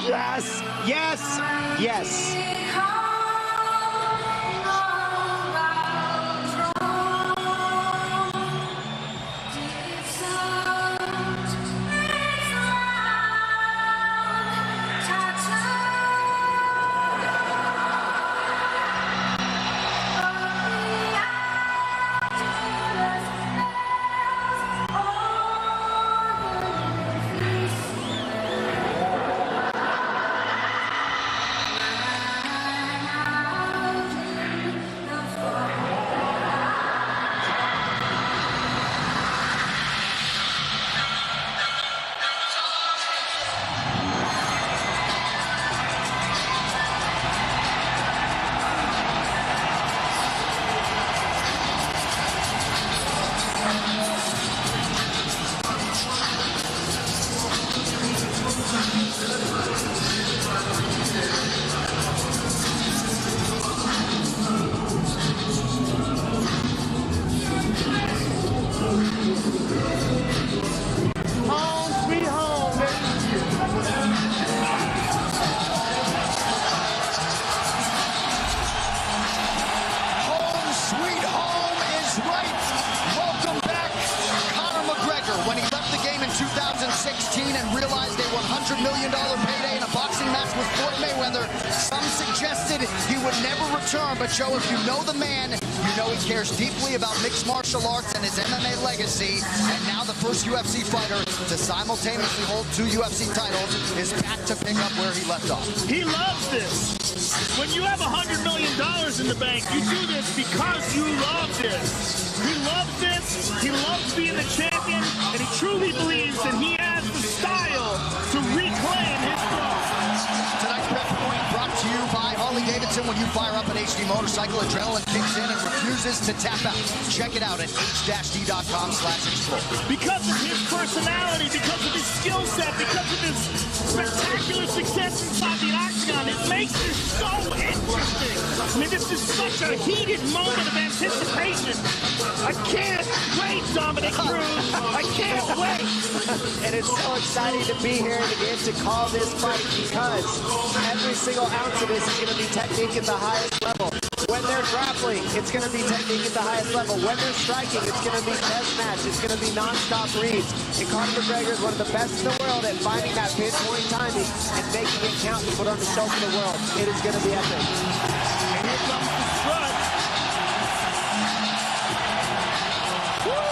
Yes, yes, yes. When he left the game in 2016 and realized a $100 million payday in a boxing match with Floyd Mayweather, some suggested he would never return. But Joe, if you know the man, you know he cares deeply about mixed martial arts and his MMA legacy. And now the first UFC fighter to simultaneously hold 2 UFC titles is back to pick up where he left off. He loves this. When you have $100 million in the bank, you do this because you love this. He loves this, he loves being the champion, and he truly believes that he has the style to reclaim his throne. Tonight's prep point brought to you by Harley-Davidson. When you fire up an HD motorcycle, adrenaline kicks in and refuses to tap out. Check it out at h-d.com/explore. Because of his personality, because of his skill set, because of his spectacular success inside the octagon, it makes this so interesting. I mean, this is such a heated moment of anticipation. I can't wait, Dominic Cruz. I can't wait. And it's so exciting to be here and to get to call this fight because every single ounce of this is going to be technique at the highest level. When they're grappling, it's going to be technique at the highest level. When they're striking, it's going to be test match. It's going to be non-stop reads. And Conor McGregor is one of the best in the world at finding that pinpoint timing and making it count to put on the show for the world. It is going to be epic. And here comes the strut. Woo!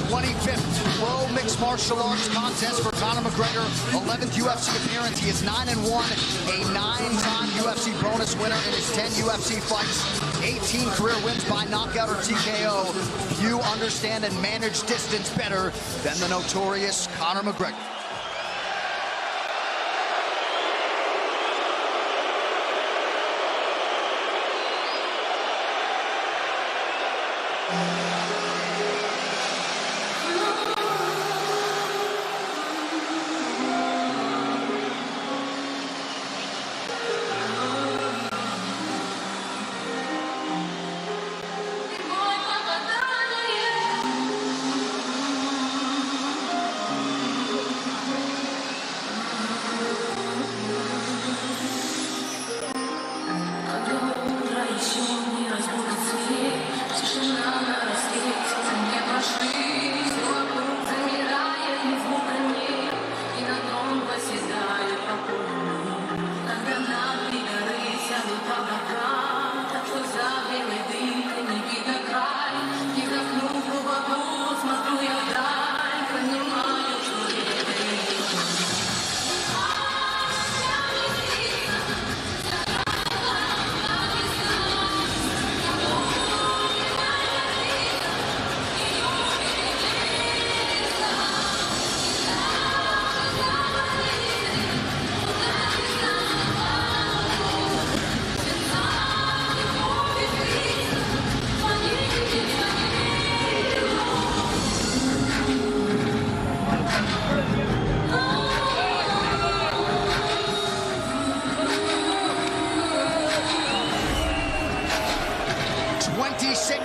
25th Pro Mixed Martial Arts Contest for Conor McGregor. 11th UFC appearance. He is 9-1, a 9-time UFC bonus winner in his 10 UFC fights. 18 career wins by knockout or TKO. Few understand and manage distance better than the notorious Conor McGregor.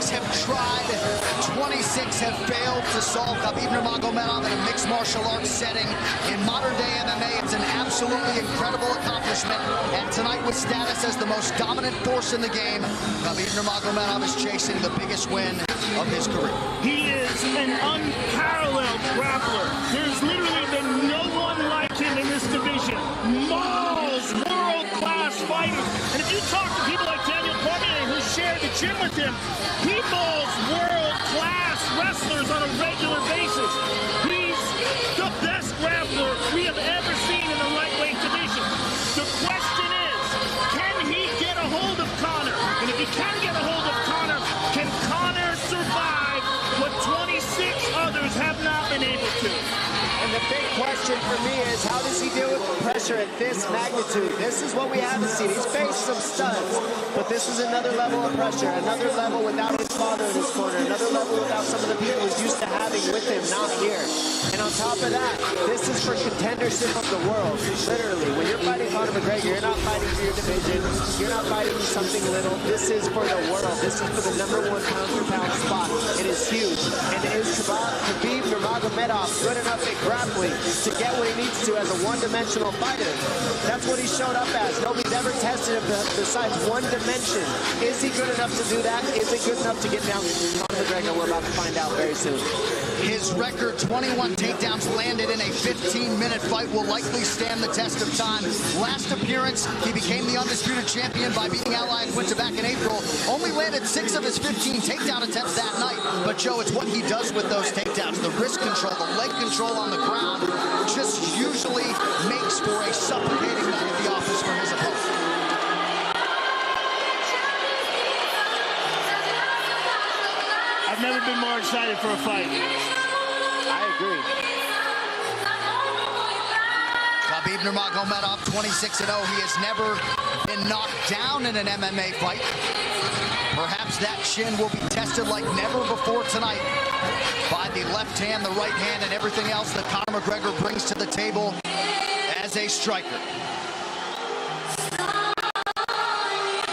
have tried, 26 have failed to solve Khabib Nurmagomedov in a mixed martial arts setting. In modern-day MMA, it's an absolutely incredible accomplishment. And tonight, with status as the most dominant force in the game, Khabib Nurmagomedov is chasing the biggest win of his career. He is an unparalleled grappler. There's literally been no one like him in this division. Mauls world-class fighters. And if you talk to people like Daniel Cormier, who shared the gym with him, he mauls world-class wrestlers on a regular basis. He's the best grappler we have ever seen in the lightweight division. The question is, can he get a hold of Conor? And if he can get a hold of Conor, can Conor survive what 26 others have not been able to? And the big question for me is, how does he deal with pressure at this magnitude? This is what we haven't seen. He's faced some studs, but this is another level of pressure, another level without his father in his corner, another level without some of the people he's used to having with him, not here. And on top of that, this is for contendership of the world. Literally, when you're fighting Conor McGregor, you're not fighting for your division, you're not fighting for something little. This is for the world. This is for the #1 pound-for-pound spot. It is huge. And is Khabib Nurmagomedov good enough at grappling to get what he needs to as a one-dimensional fighter? That's what he showed up as. Nobody's ever tested him besides one dimension. Is he good enough to do that? Is he good enough to get down Conor McGregor? We're about to find out very soon. His record, 21 takedowns landed in a 15-minute fight, will likely stand the test of time. Last appearance, he became the undisputed champion by beating Al Iaquinta back in April. Only landed 6 of his 15 takedown attempts that night. But, Joe, it's what he does with those takedowns. The wrist control, the leg control on the ground, just usually makes for a suffocating night at the office for his opponent. I've never been more excited for a fight. I agree. Khabib Nurmagomedov, 26-0. He has never been knocked down in an MMA fight. Perhaps that chin will be tested like never before tonight by the left hand, the right hand, and everything else that Conor McGregor brings to the table as a striker.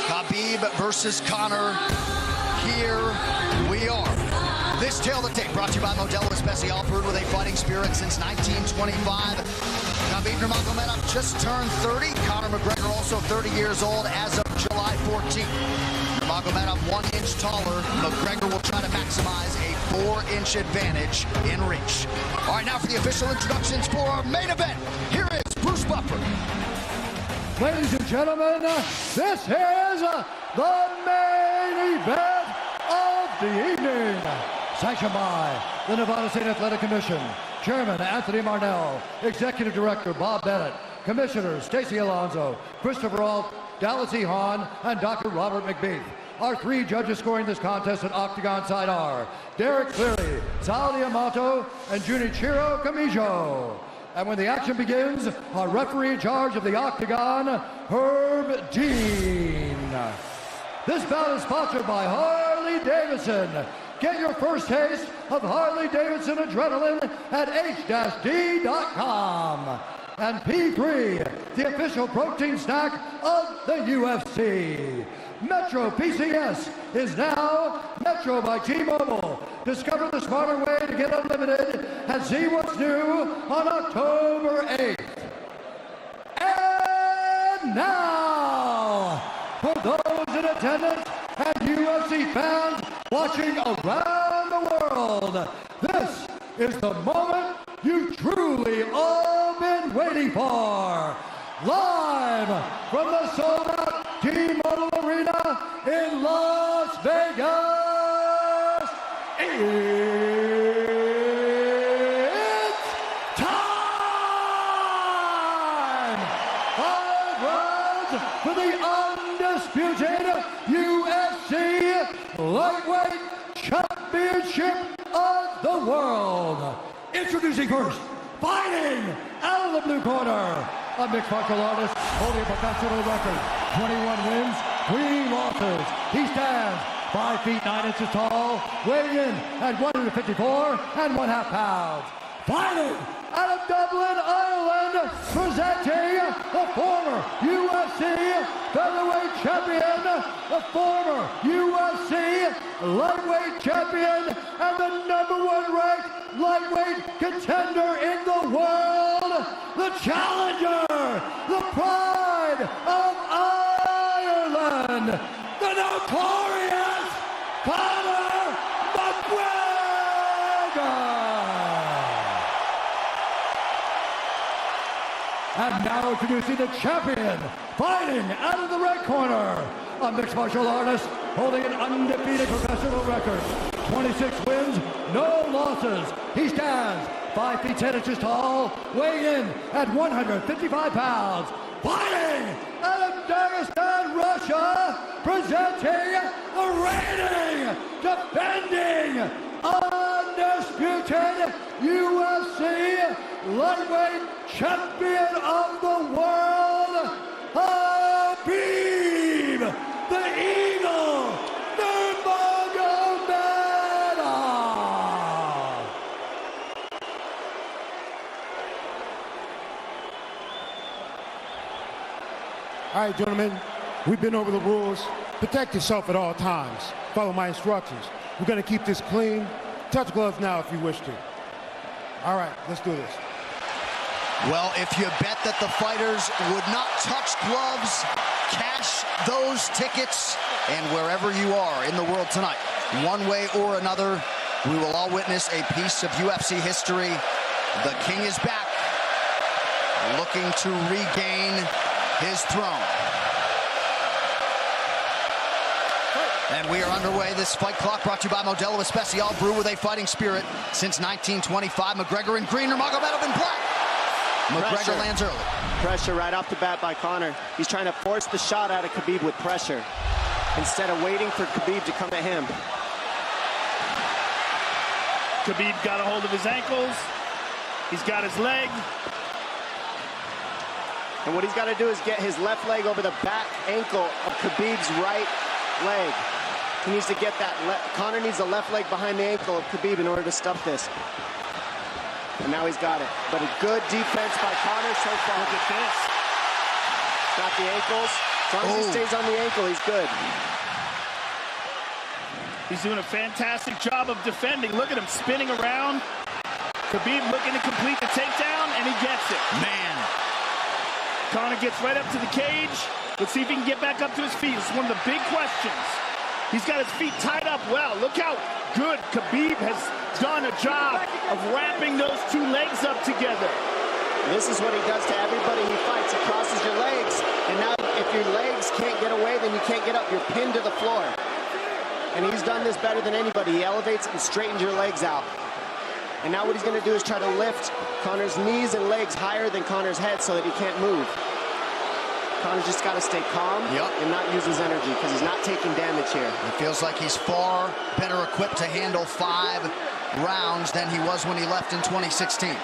Khabib versus Conor. Here we are. This Tale of the Tape brought to you by Modelo Especial, brewed with a fighting spirit since 1925. Khabib Nurmagomedov just turned 30. Conor McGregor also 30 years old as of July 14th. Nurmagomedov 1 inch taller. McGregor will try to maximize a 4-inch advantage in reach. All right, now for the official introductions for our main event. Here is Bruce Buffer. Ladies and gentlemen, this is the main event of the evening. Sanctioned by the Nevada State Athletic Commission, Chairman Anthony Marnell, Executive Director Bob Bennett, Commissioners Stacey Alonso, Christopher Alt, Dallas E. Hahn, and Dr. Robert McBeath. Our 3 judges scoring this contest at Octagon side are Derek Cleary, Sal Diamato, and Junichiro Kamijo. And when the action begins, our referee in charge of the Octagon, Herb Dean. This bout is sponsored by Harley Davidson. Get your first taste of Harley Davidson adrenaline at h-d.com. And P3, the official protein snack of the UFC. Metro PCS is now Metro by T-Mobile. Discover the smarter way to get unlimited and see what's new on October 8th. And now, for those in attendance and UFC fans watching around the world, this is the moment you've truly all been waiting for. Live from the sold-out T-Mobile Arena in Las Vegas, it's time! 5 rounds for the undisputed UFC Lightweight Championship of the World. Introducing first, fighting out of the blue corner, a mixed martial artist holding a professional record, 21 wins, 3 losses. He stands 5 feet 9 inches tall, weighing in at 154.5 pounds. Fighting out of Dublin, Ireland, presenting the former UFC featherweight champion, the former UFC lightweight champion, and the #1 ranked lightweight contender in the world, the challenger, the pride of Ireland, the notorious Khabib McGregor. And now introducing the champion, fighting out of the red corner, a mixed martial artist holding an undefeated professional record, 26 wins, no losses. He stands 5 feet 10 inches tall, weighing in at 155 pounds, fighting out of Dagestan, Russia, presenting the reigning, defending, undisputed UFC lightweight champion of the world, Khabib, the Eagle Nurmagomedov. All right, gentlemen, we've been over the rules. Protect yourself at all times. Follow my instructions. We're going to keep this clean. Touch gloves now if you wish to. All right, let's do this. Well, if you bet that the fighters would not touch gloves, cash those tickets, and wherever you are in the world tonight, one way or another, we will all witness a piece of UFC history. The King is back, looking to regain his throne. And we are underway. This fight clock brought to you by Modelo Especial, brew with a fighting spirit since 1925. McGregor in green, Nurmagomedov in black. McGregor lands early. Pressure right off the bat by Conor. He's trying to force the shot out of Khabib with pressure instead of waiting for Khabib to come at him. Khabib got a hold of his ankles. He's got his leg. And what he's got to do is get his left leg over the back ankle of Khabib's right leg. He needs to get that. Conor needs the left leg behind the ankle of Khabib in order to stop this. And now he's got it. But a good defense by Conor so far. Look at this. Got the ankles. As long as he stays on the ankle, he's good. He's doing a fantastic job of defending. Look at him spinning around. Khabib looking to complete the takedown, and he gets it. Man. Conor gets right up to the cage. Let's see if he can get back up to his feet. It's one of the big questions. He's got his feet tied up well. Look how good Khabib has done a job of wrapping those two legs up together. This is what he does to everybody he fights. He crosses your legs, and now if your legs can't get away, then you can't get up. You're pinned to the floor. And he's done this better than anybody. He elevates and straightens your legs out. And now what he's going to do is try to lift Conor's knees and legs higher than Conor's head so that he can't move. Conor's just got to stay calm and not use his energy because he's not taking damage here. It feels like he's far better equipped to handle 5 rounds than he was when he left in 2016.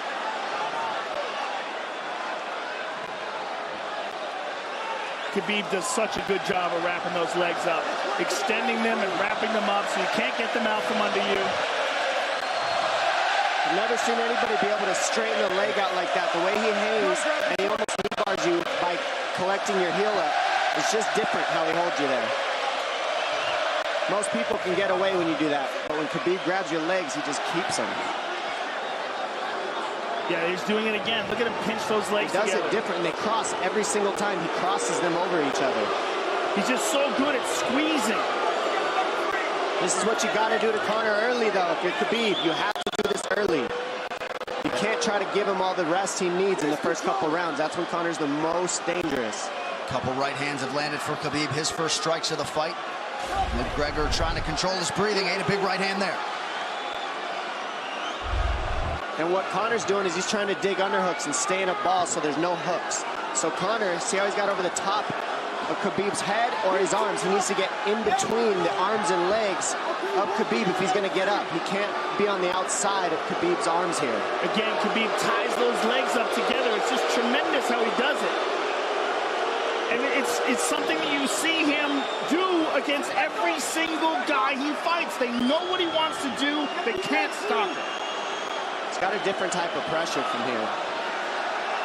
Khabib does such a good job of wrapping those legs up, extending them and wrapping them up so you can't get them out from under you. I've never seen anybody be able to straighten a leg out like that. The way he hangs and he almost knee bars you by collecting your heel up. It's just different how he holds you there. Most people can get away when you do that, but when Khabib grabs your legs, he just keeps them. Yeah, he's doing it again. Look at him pinch those legs together. He does it different, and they cross every single time. He crosses them over each other. He's just so good at squeezing. This is what you got to do to Conor early, though. If you're Khabib, you have to do this early. You can't try to give him all the rest he needs in the first couple rounds. That's when Conor's the most dangerous. Couple right hands have landed for Khabib. His first strikes of the fight. McGregor trying to control his breathing. Ate a big right hand there. And what Conor's doing is he's trying to dig underhooks and stay in a ball so there's no hooks. So Conor, see how he's got over the top of Khabib's head or his arms? He needs to get in between the arms and legs of Khabib if he's going to get up. He can't be on the outside of Khabib's arms here. Again, Khabib ties those legs up together. It's just tremendous how he does it. And it's something that you see him do against every single guy he fights. They know what he wants to do. They can't stop it. It's got a different type of pressure from here.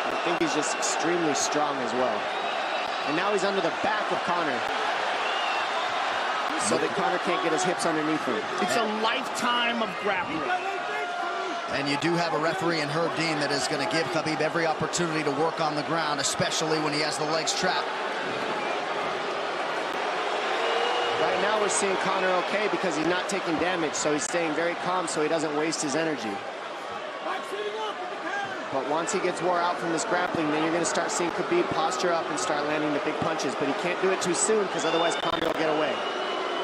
I think he's just extremely strong as well. And now he's under the back of Conor, so that Conor can't get his hips underneath him. It's a lifetime of grappling. And you do have a referee in Herb Dean that is going to give Khabib every opportunity to work on the ground, especially when he has the legs trapped. Right now we're seeing Conor okay because he's not taking damage, so he's staying very calm so he doesn't waste his energy. But once he gets wore out from this grappling, then you're going to start seeing Khabib posture up and start landing the big punches. But he can't do it too soon because otherwise Conor will get away.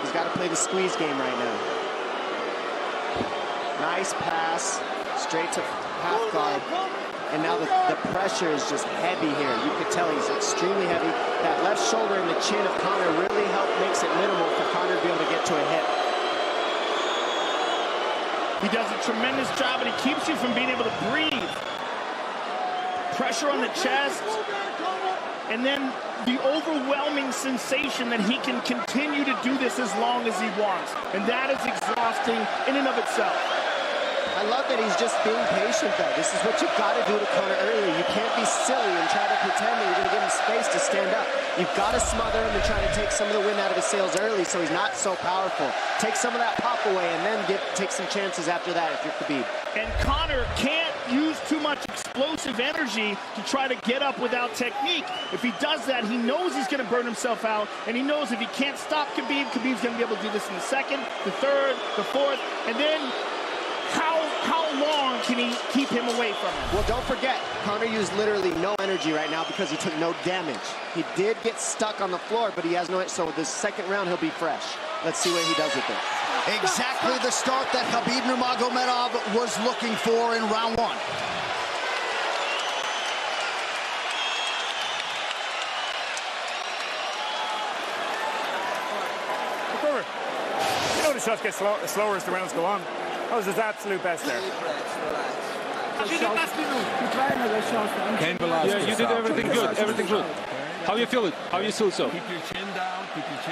He's got to play the squeeze game right now. Nice pass, straight to half guard. And now the pressure is just heavy here. You could tell he's extremely heavy. That left shoulder and the chin of Conor really makes it minimal for Conor to be able to get to a hip. He does a tremendous job, and he keeps you from being able to breathe. Pressure on the chest, and then the overwhelming sensation that he can continue to do this as long as he wants. And that is exhausting in and of itself. I love that he's just being patient, though. This is what you've got to do to Conor early. You can't be silly and try to pretend that you're going to give him space to stand up. You've got to smother him and try to take some of the wind out of his sails early so he's not so powerful. Take some of that pop away and then take some chances after that if you're Khabib. And Conor can't use too much explosive energy to try to get up without technique. If he does that, he knows he's going to burn himself out, and he knows if he can't stop Khabib, Khabib's going to be able to do this in the second, the third, the fourth, and then how long can he keep him away from him? Well, don't forget, Conor used literally no energy right now because he took no damage. He did get stuck on the floor, but he has no, so this second round he'll be fresh. Let's see what he does with it. Exactly the start that Khabib Nurmagomedov was looking for in round one. You know the shots get slower as the rounds go on. That was his absolute best there. Yeah, you did everything good, everything good. How you feel it? How you feel so? Keep your chin down, okay? Keep your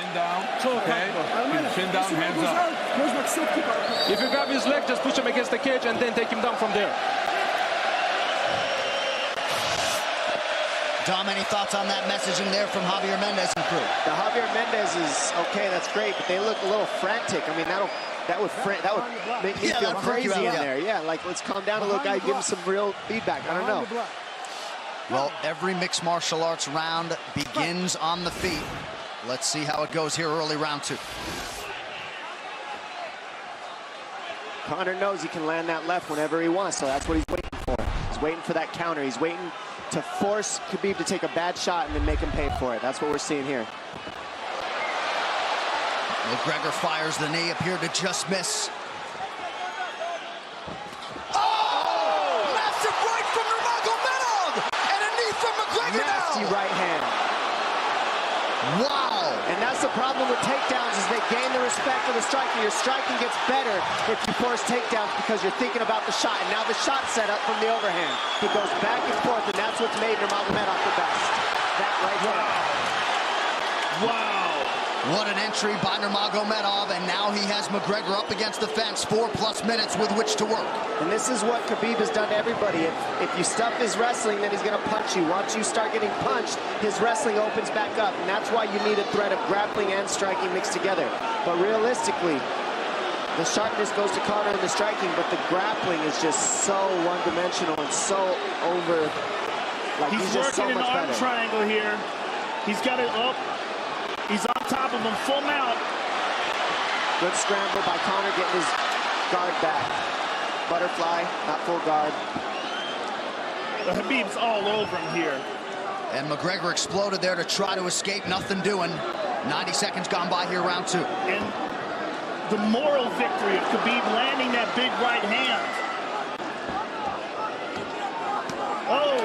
chin down, hands up. If you grab his leg, just push him against the cage and then take him down from there. Dom, any thoughts on that messaging there from Javier Mendez and crew? The Javier Mendez is okay, that's great, but they look a little frantic. I mean, that would make me feel crazy in there. Yeah, like let's calm down a little guy, give him some real feedback. I don't know. Well, every mixed martial arts round begins on the feet. Let's see how it goes here early round two. Conor knows he can land that left whenever he wants, so that's what he's waiting for. He's waiting for that counter. He's waiting to force Khabib to take a bad shot and then make him pay for it. That's what we're seeing here. McGregor fires the knee, appeared to just miss. Nasty right hand. Wow. And that's the problem with takedowns is they gain the respect of the striker. Your striking gets better if you force takedowns because you're thinking about the shot. And now the shot set up from the overhand. He goes back and forth, and that's what's made Nurmagomedov the best. That right hand. Wow. What an entry by Nurmagomedov, and now he has McGregor up against the fence, 4+ minutes with which to work. And this is what Khabib has done to everybody. If you stuff his wrestling, then he's going to punch you. Once you start getting punched, his wrestling opens back up, and that's why you need a threat of grappling and striking mixed together. But realistically, the sharpness goes to Conor in the striking, but the grappling is just so one-dimensional and so over. Like he's just so working much an arm better. triangle here. He's got it up. He's on top of him, full mount. Good scramble by Conor, getting his guard back. Butterfly, not full guard. Khabib's all over him here. And McGregor exploded there to try to escape, nothing doing. 90 seconds gone by here, round two. And the moral victory of Khabib landing that big right hand. Oh,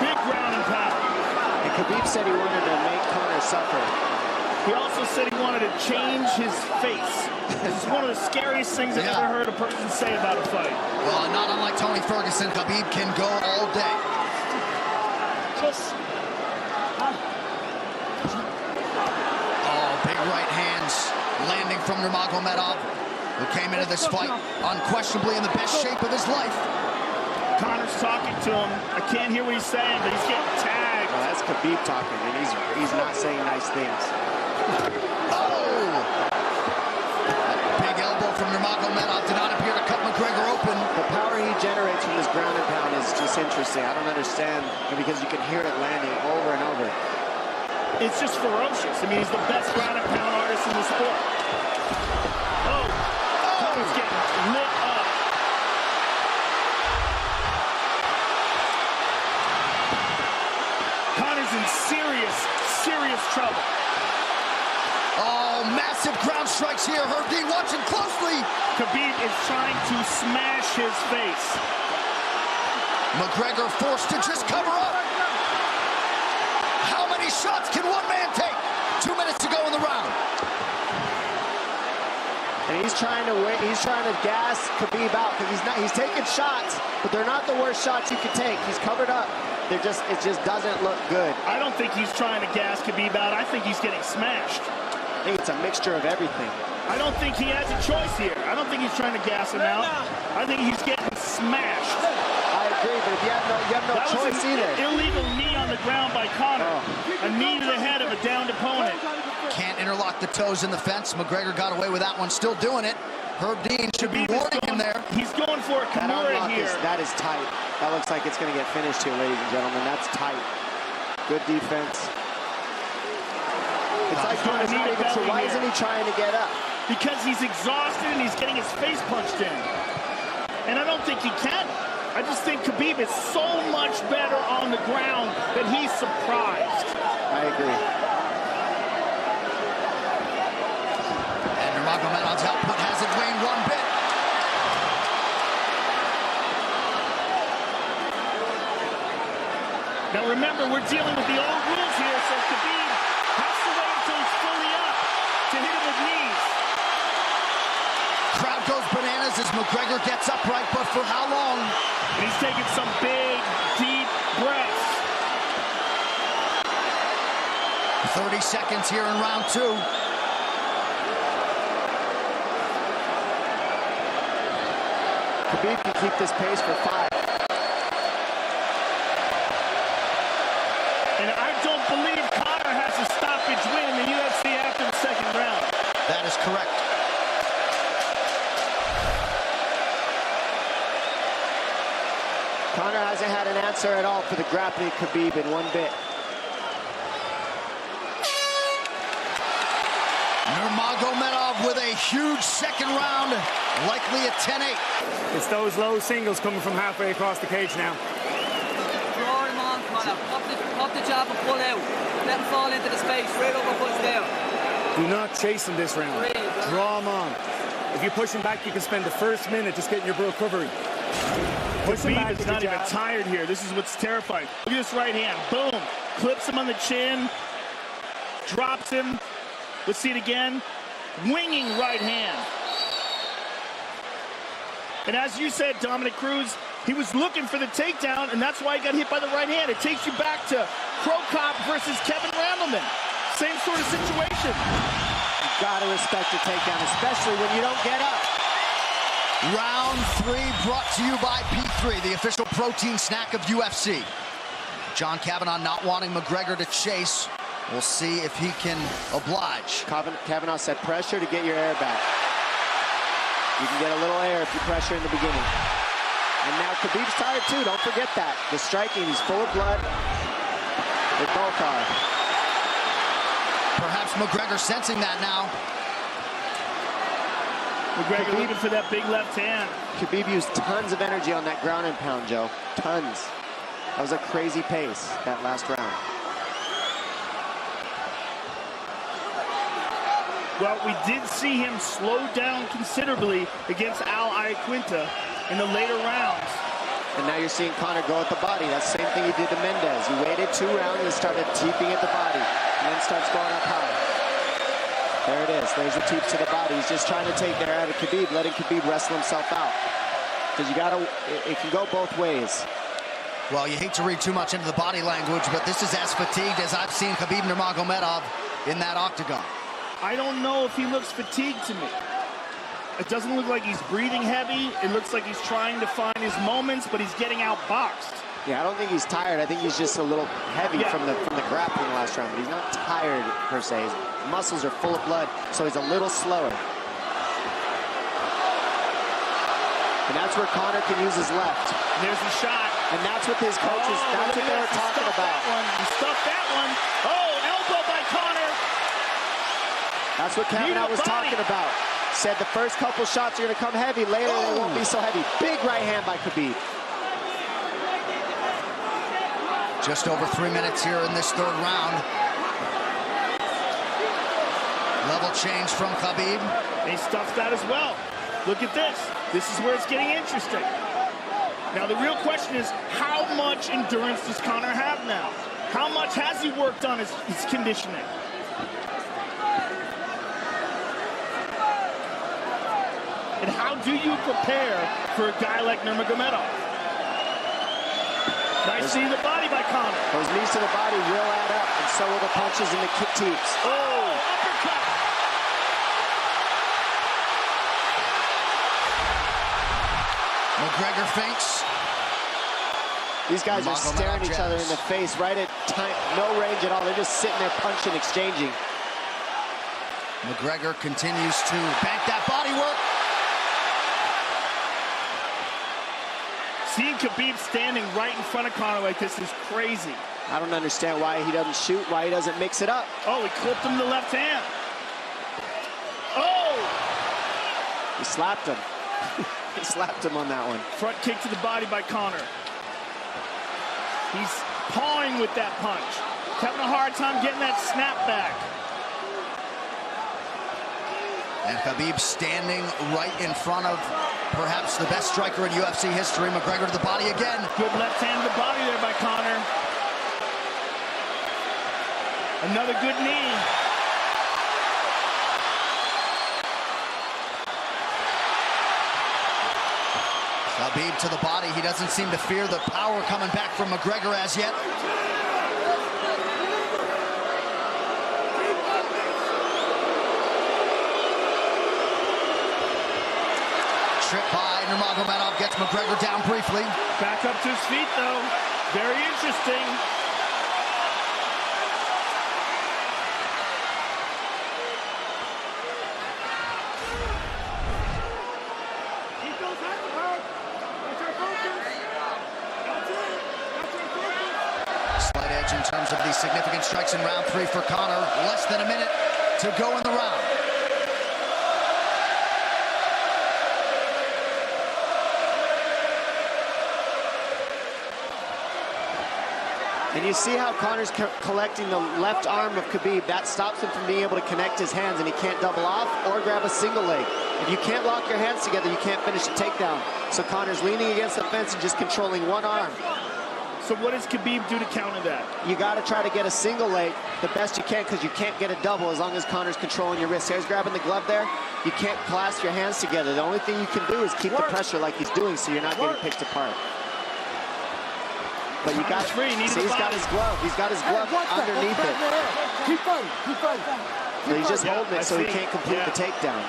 big ground and pound. And Khabib said he wanted to make Conor suffer. He also said he wanted to change his face. This is one of the scariest things I've ever heard a person say about a fight. Well, not unlike Tony Ferguson, Khabib can go all day. Oh, big right hands landing from Nurmagomedov, who came into this fight unquestionably in the best shape of his life. Conor's talking to him. I can't hear what he's saying, but he's getting tagged. Well, that's Khabib talking, and he's not saying nice things. Oh! Big elbow from Nurmagomedov did not appear to cut McGregor open. The power he generates from this ground and pound is just interesting. I don't understand, because you can hear it landing over and over. It's just ferocious. I mean, he's the best ground and pound artist in the sport. Oh! Conor's getting lit up. Conor's in serious trouble. Oh, massive ground strikes here. Herb Dean watching closely. Khabib is trying to smash his face. McGregor forced to just cover up. How many shots can one man take? 2 minutes to go in the round. And he's trying to gas Khabib out, because he's taking shots, but they're not the worst shots he could take. He's covered up. It just doesn't look good. I don't think he's trying to gas Khabib out. I think he's getting smashed. I think it's a mixture of everything. I don't think he has a choice here. I don't think he's trying to gas him out. I think he's getting smashed. I agree, but if you have no choice either. That was an illegal knee on the ground by Conor. A knee to the head of a downed opponent. Can't interlock the toes in the fence. McGregor got away with that one, still doing it. Herb Dean should be warning him there. He's going for a Kimura here. That is tight. That looks like it's going to get finished here, ladies and gentlemen. That's tight. Good defense. It's like Conor's not even sure. Why isn't he trying to get up? Because he's exhausted and he's getting his face punched in. And I don't think he can. I just think Khabib is so much better on the ground that he's surprised. I agree. And Nurmagomedov's output hasn't waned one bit. Now remember, we're dealing with the old rules here, so Khabib has to wait until he's fully up to hit him with knees. Crowd goes bananas as McGregor gets upright, but for how long? And he's taking some big, deep breaths. 30 seconds here in round 2. Khabib can keep this pace for 5. And I don't believe Conor has a stoppage win in the UFC after the second round. That is correct. Conor hasn't had an answer at all for the grappling Khabib in one bit. Nurmagomedov with a huge second round, likely a 10-8. It's those low singles coming from halfway across the cage now. Draw him on, Conor. Pop the jab and pull out. Let him fall into the space. Right over push there. Do not chase him this round. Draw him on. If you push him back, you can spend the first minute just getting your recovery. Khabib is not even tired here. This is what's terrifying. Look at this right hand. Boom. Clips him on the chin. Drops him. Let's see it again. Winging right hand. And as you said, Dominic Cruz, he was looking for the takedown, and that's why he got hit by the right hand. It takes you back to Crow Cop versus Kevin Randleman. Same sort of situation. You gotta respect the takedown, especially when you don't get up. Round 3 brought to you by P3, the official protein snack of UFC. John Kavanagh not wanting McGregor to chase. We'll see if he can oblige. Kavanagh said pressure to get your air back. You can get a little air if you pressure in the beginning. And now Khabib's tired too, don't forget that. The striking, he's full of blood. They both are. Perhaps McGregor sensing that now. McGregor looking for that big left hand. Khabib used tons of energy on that ground and pound, Joe. Tons. That was a crazy pace, that last round. Well, we did see him slow down considerably against Al Iaquinta in the later rounds. And now you're seeing Conor go at the body. That's the same thing he did to Mendez. He waited 2 rounds and started teeping at the body. And then starts going up high. There it is. There's the teeps to the body. He's just trying to take their out of Khabib, letting Khabib wrestle himself out. Because you gotta, it can go both ways. Well, you hate to read too much into the body language, but this is as fatigued as I've seen Khabib Nurmagomedov in that octagon. I don't know if he looks fatigued to me. It doesn't look like he's breathing heavy. It looks like he's trying to find his moments, but he's getting outboxed. Yeah, I don't think he's tired. I think he's just a little heavy from the grappling last round, but he's not tired per se. His muscles are full of blood, so he's a little slower. And that's where Conor can use his left. There's the shot. And that's what his coaches, that's what they were talking about. He stuffed that one. Oh, elbow by Conor. That's what Kavanaugh was talking about. Said the first couple shots are going to come heavy. Later, they won't be so heavy. Big right hand by Khabib. Just over 3 minutes here in this third round. Level change from Khabib. He stuffed that as well. Look at this. This is where it's getting interesting. Now, the real question is, how much endurance does Conor have now? How much has he worked on his conditioning? And how do you prepare for a guy like Nurmagomedov? Nice knee to the body by Conor. Those knees to the body will add up, and so will the punches and the kick teeps. Oh, uppercut. McGregor feints. These guys are staring each other in the face right at time, no range at all. They're just sitting there punching, exchanging. McGregor continues to bank that body work. Seeing Khabib standing right in front of Conor like this is crazy. I don't understand why he doesn't shoot, why he doesn't mix it up. Oh, he clipped him the left hand. Oh! He slapped him. He slapped him on that one. Front kick to the body by Conor. He's pawing with that punch. Having a hard time getting that snap back. And Khabib standing right in front of perhaps the best striker in UFC history. McGregor to the body again. Good left hand to the body there by Conor. Another good knee. Khabib to the body. He doesn't seem to fear the power coming back from McGregor as yet. Trip by Nurmagomedov gets McGregor down briefly. Back up to his feet, though. Very interesting. Slight edge in terms of the significant strikes in round 3 for Conor. Less than a minute to go in the round. And you see how Conor's collecting the left arm of Khabib. That stops him from being able to connect his hands, and he can't double off or grab a single leg. If you can't lock your hands together, you can't finish a takedown. So Conor's leaning against the fence and just controlling one arm. So what does Khabib do to counter that? You got to try to get a single leg the best you can, because you can't get a double as long as Conor's controlling your wrist. Here's grabbing the glove there. You can't clasp your hands together. The only thing you can do is keep the pressure like he's doing, so you're not getting picked apart. But you got free. See, he's got his glove. He's got his glove underneath it. Keep fighting. Keep fighting. So he's just holding it so he can't complete the takedown.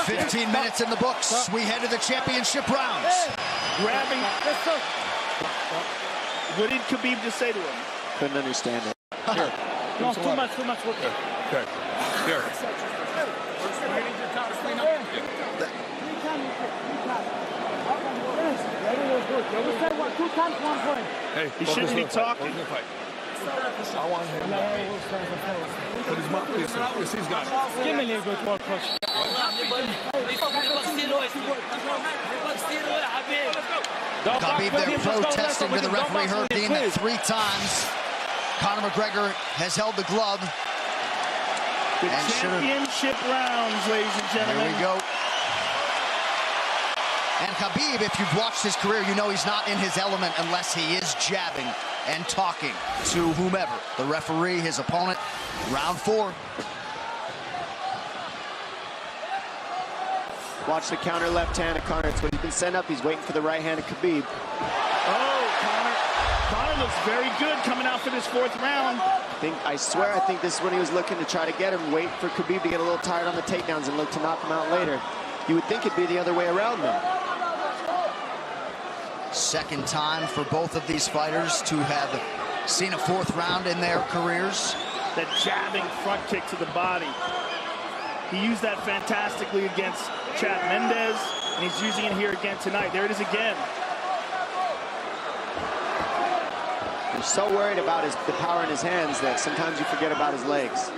Hey. 15 minutes in the books. We head to the championship rounds. Grabbing. What did Khabib just say to him? Couldn't understand it. Here. No, too much work. Okay. Here. Hey, he shouldn't be talking. I want him to put his mouth. He's got it. Give me a good work, coach. Khabib there protesting to the referee Hurricane that 3 times. Conor McGregor has held the glove. The championship rounds, ladies and gentlemen. Here we go. And Khabib, if you've watched his career, you know he's not in his element unless he is jabbing and talking to whomever. The referee, his opponent. Round 4. Watch the counter left hand of Conor. It's what he's been set up. He's waiting for the right hand of Khabib. Oh, Conor looks very good coming out for this 4th round. I swear, I think this is when he was looking to try to get him, wait for Khabib to get a little tired on the takedowns and look to knock him out later. You would think it'd be the other way around though. Second time for both of these fighters to have seen a fourth round in their careers. That jabbing front kick to the body. He used that fantastically against Chad Mendes, and he's using it here again tonight. There it is again. You're so worried about the power in his hands that sometimes you forget about his legs.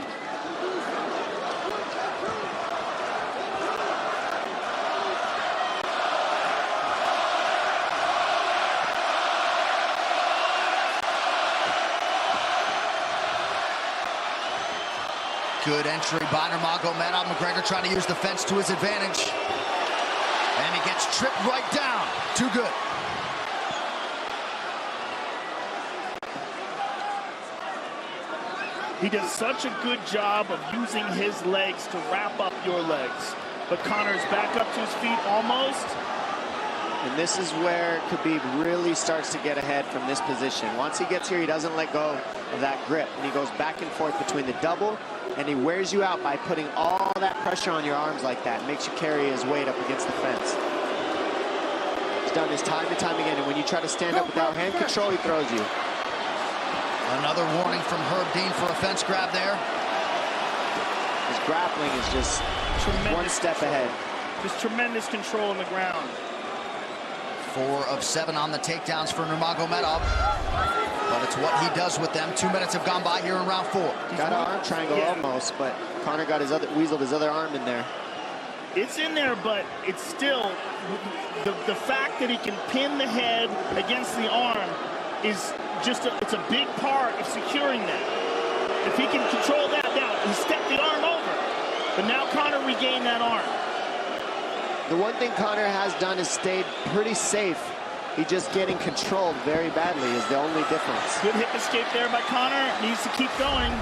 Good entry by Nurmagomedov. McGregor trying to use the fence to his advantage. And he gets tripped right down. Too good. He does such a good job of using his legs to wrap up your legs. But Conor's back up to his feet almost. And this is where Khabib really starts to get ahead from this position. Once he gets here, he doesn't let go of that grip. And he goes back and forth between the double, and he wears you out by putting all that pressure on your arms like that. It makes you carry his weight up against the fence. He's done this time and time again, and when you try to stand up without hand control, he throws you. Another warning from Herb Dean for a fence grab there. His grappling is just one step ahead. Just tremendous control on the ground. 4 of 7 on the takedowns for Nurmagomedov. But it's what he does with them. 2 minutes have gone by here in round 4. Got an arm triangle almost, but Conor got weaseled his other arm in there. It's in there, but it's still, the fact that he can pin the head against the arm is just, it's a big part of securing that. If he can control that now, he stepped the arm over. But now Conor regained that arm. The one thing Conor has done is stayed pretty safe. He just getting controlled very badly is the only difference. Good hip escape there by Conor. Needs to keep going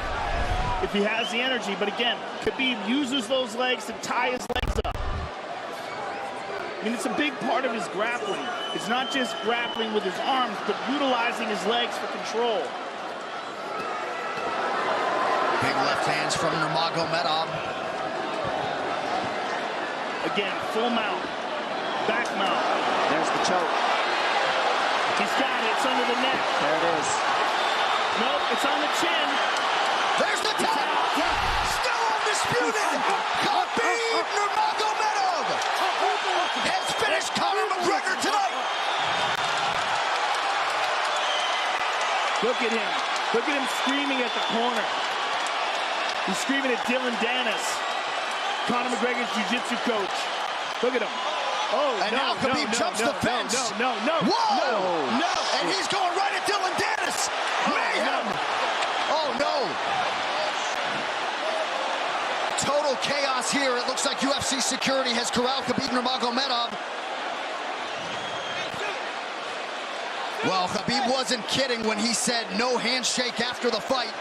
if he has the energy. But again, Khabib uses those legs to tie his legs up. I mean, it's a big part of his grappling. It's not just grappling with his arms, but utilizing his legs for control. Big left hands from Nurmagomedov. Again, full mount, back mount. There's the choke. He's got it, it's under the neck. There it is. Nope, it's on the chin. There's the tap. Still undisputed. Khabib Nurmagomedov has finished Conor McGregor tonight. Look at him. Look at him screaming at the corner. He's screaming at Dylan Dennis, Conor McGregor's jiu-jitsu coach. Look at him. Oh, and now Khabib jumps the fence. No. Whoa! No! And he's going right at Dylan Dennis. Mayhem! Oh, no. Total chaos here. It looks like UFC security has corralled Khabib Nurmagomedov. Well, Khabib wasn't kidding when he said no handshake after the fight.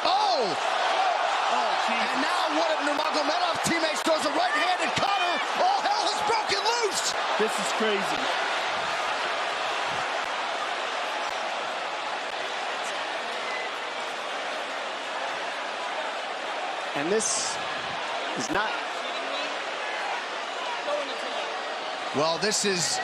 Oh! And now one of Nurmagomedov's teammates throws a right hand at Conor. All hell has broken loose. This is crazy. And this is not... Well, this is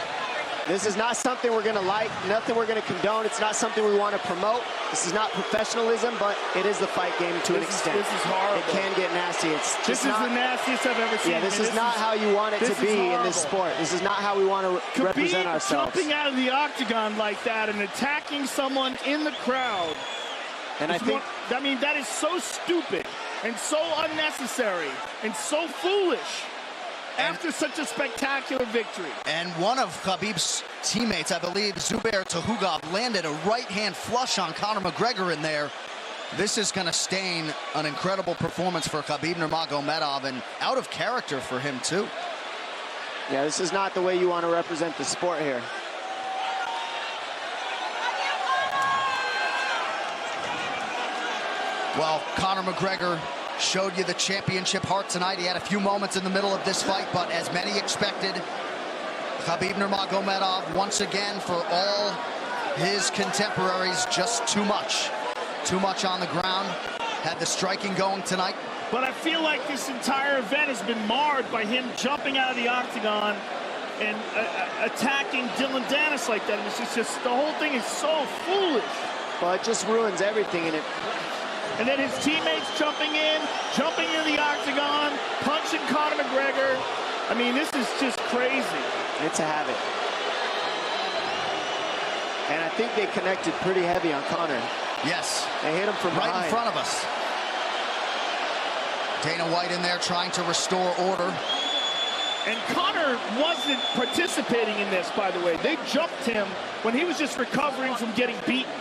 not something we're going to like, nothing we're going to condone. It's not something we want to promote. This is not professionalism, but it is the fight game to an extent. This is horrible. It can get nasty. This is the nastiest I've ever seen. Yeah, this is not how you want it to be in this sport. This is not how we want to represent ourselves. Jumping out of the octagon like that and attacking someone in the crowd. And I think... I mean, that is so stupid and so unnecessary and so foolish. After such a spectacular victory. And one of Khabib's teammates, I believe, Zubair Tukhugov, landed a right-hand flush on Conor McGregor in there. This is going to stain an incredible performance for Khabib Nurmagomedov, and out of character for him, too. Yeah, this is not the way you want to represent the sport here. Well, Conor McGregor showed you the championship heart tonight. He had a few moments in the middle of this fight, but as many expected, Khabib Nurmagomedov, once again, for all his contemporaries, just too much. Too much on the ground. Had the striking going tonight. But I feel like this entire event has been marred by him jumping out of the octagon and attacking Dylan Dennis like that. And it's just the whole thing is so foolish. Well, it just ruins everything in it. And then his teammates jumping in the octagon, punching Conor McGregor. I mean, this is just crazy. It's a habit. And I think they connected pretty heavy on Conor. Yes. They hit him from behind. Right in front of us. Dana White in there trying to restore order. And Conor wasn't participating in this, by the way. They jumped him when he was just recovering from getting beaten.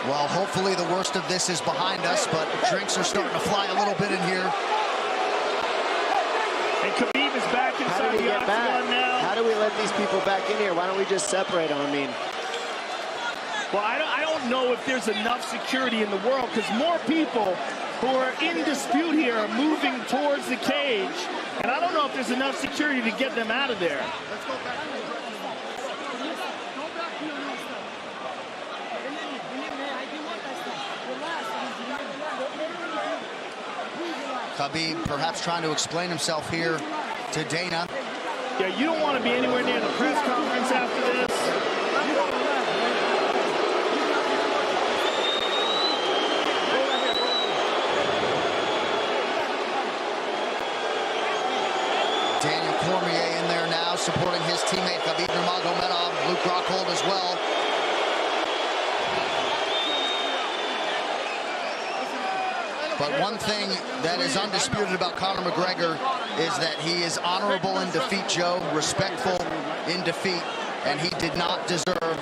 Well, hopefully the worst of this is behind us, but drinks are starting to fly a little bit in here. And Khabib is back inside the octagon now. How do we let these people back in here? Why don't we just separate them? I mean, well, I don't know if there's enough security in the world, because more people who are in dispute here are moving towards the cage, and I don't know if there's enough security to get them out of there. Let's go back. Khabib perhaps trying to explain himself here to Dana. Yeah, you don't want to be anywhere near the press conference after this. Daniel Cormier in there now, supporting his teammate Khabib Nurmagomedov, Luke Rockhold as well. But one thing that is undisputed about Conor McGregor is that he is honorable in defeat, Joe, respectful in defeat, and he did not deserve